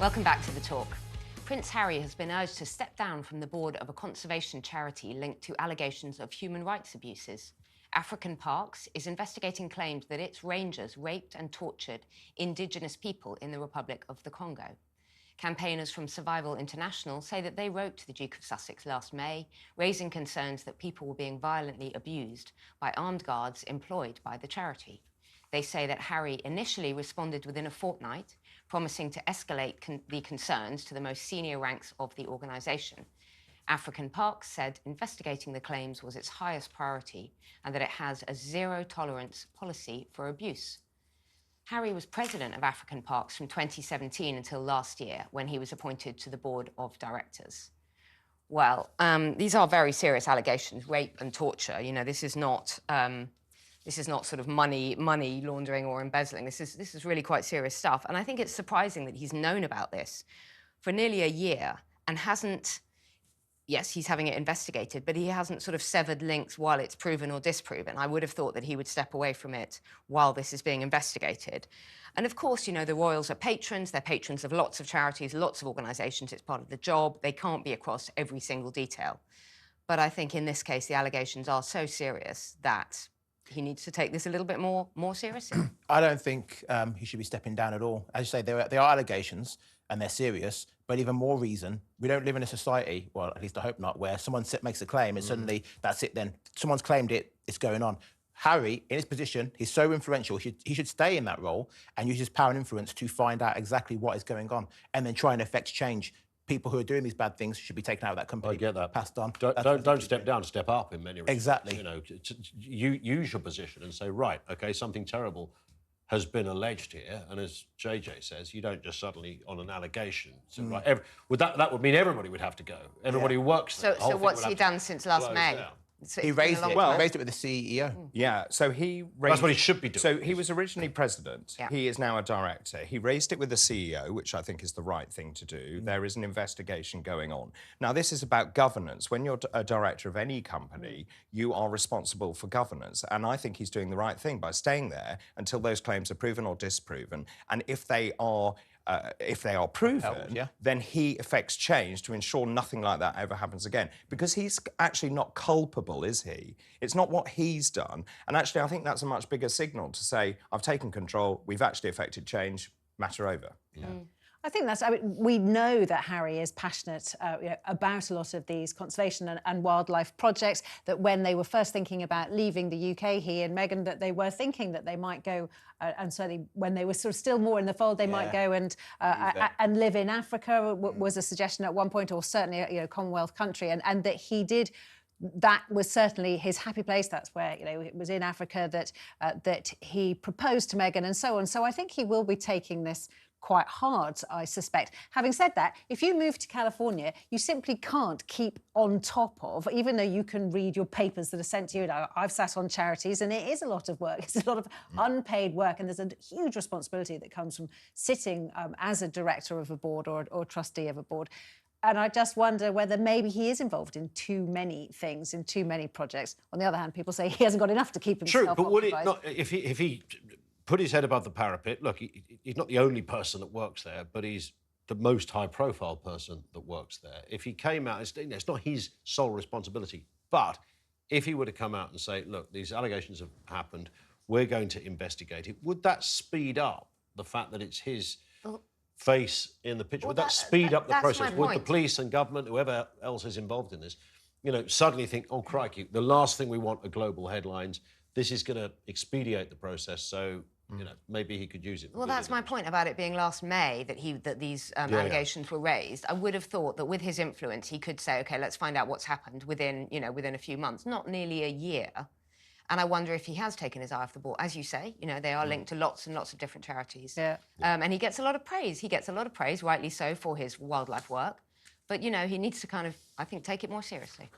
Welcome back to The Talk. Prince Harry has been urged to step down from the board of a conservation charity linked to allegations of human rights abuses. African Parks is investigating claims that its rangers raped and tortured indigenous people in the Republic of the Congo. Campaigners from Survival International say that they wrote to the Duke of Sussex last May, raising concerns that people were being violently abused by armed guards employed by the charity. They say that Harry initially responded within a fortnight, promising to escalate the concerns to the most senior ranks of the organisation. African Parks said investigating the claims was its highest priority and that it has a zero-tolerance policy for abuse. Harry was president of African Parks from 2017 until last year, when he was appointed to the board of directors. Well, these are very serious allegations, rape and torture. You know, this is not sort of money laundering or embezzling. This is really quite serious stuff. And I think it's surprising that he's known about this for nearly a year and hasn't, yes, he's having it investigated, but he hasn't sort of severed links while it's proven or disproven. I would have thought that he would step away from it while this is being investigated. And of course, you know, the royals are patrons. They're patrons of lots of charities, lots of organisations. It's part of the job. They can't be across every single detail. But I think in this case, the allegations are so serious that he needs to take this a little bit more seriously. I don't think he should be stepping down at all. As you say, they are allegations and they're serious, but even more reason, we don't live in a society, well, at least I hope not, where someone makes a claim and suddenly that's it then. Someone's claimed it, it's going on. Harry, in his position, he's so influential, he should stay in that role and use his power and influence to find out exactly what is going on and then try and affect change. People who are doing these bad things should be taken out of that company. I get that. Passed on. Don't step down, step up in many respects. Exactly. You know, use your position and say, right, okay, something terrible has been alleged here, and as JJ says, you don't just suddenly on an allegation. So right, that would mean everybody would have to go. Everybody who works there. So what's he done since last May? So he raised it. Well, raised it with the CEO. Yeah, so he raised... That's what he should be doing. So he was originally president. Yeah. He is now a director. He raised it with the CEO, which I think is the right thing to do. There is an investigation going on. Now, this is about governance. When you're a director of any company, you are responsible for governance. And I think he's doing the right thing by staying there until those claims are proven or disproven. And if they are proven, then he effects change to ensure nothing like that ever happens again. Because he's actually not culpable, is he? It's not what he's done. And actually, I think that's a much bigger signal to say, I've taken control, we've actually effected change, matter over. Yeah. I think that's, I mean, we know that Harry is passionate about a lot of these conservation and wildlife projects, that when they were first thinking about leaving the UK, he and Meghan, that they were thinking that they might go, and certainly when they were sort of still more in the fold, they might go and live in Africa, was a suggestion at one point, or certainly, you know, Commonwealth country, and that he did. That was certainly his happy place. That's where, you know, it was in Africa that he proposed to Meghan and so on. So I think he will be taking this quite hard, I suspect. Having said that, if you move to California, you simply can't keep on top of, even though you can read your papers that are sent to you. Now, I've sat on charities and it is a lot of work. It's a lot of unpaid work, and there's a huge responsibility that comes from sitting as a director of a board or trustee of a board. And I just wonder whether maybe he is involved in too many things, in too many projects. On the other hand, people say he hasn't got enough to keep himself occupied. True, but would it not, if he put his head above the parapet, look, he's not the only person that works there, but he's the most high-profile person that works there. If he came out, it's not his sole responsibility, but if he were to come out and say, look, these allegations have happened, we're going to investigate it, would that speed up the fact that it's his face in the picture? Would that speed up the process? Would the police and government, whoever else is involved in this, you know, suddenly think, oh, crikey, the last thing we want are global headlines. This is going to expedite the process, so, you know, maybe he could use it. Well, that's my point about it being last May that these allegations were raised. I would have thought that with his influence, he could say, OK, let's find out what's happened within a few months, not nearly a year. And I wonder if he has taken his eye off the ball. As you say, you know, they are linked to lots and lots of different charities. Yeah. And he gets a lot of praise. He gets a lot of praise, rightly so, for his wildlife work. But, you know, he needs to kind of, I think, take it more seriously.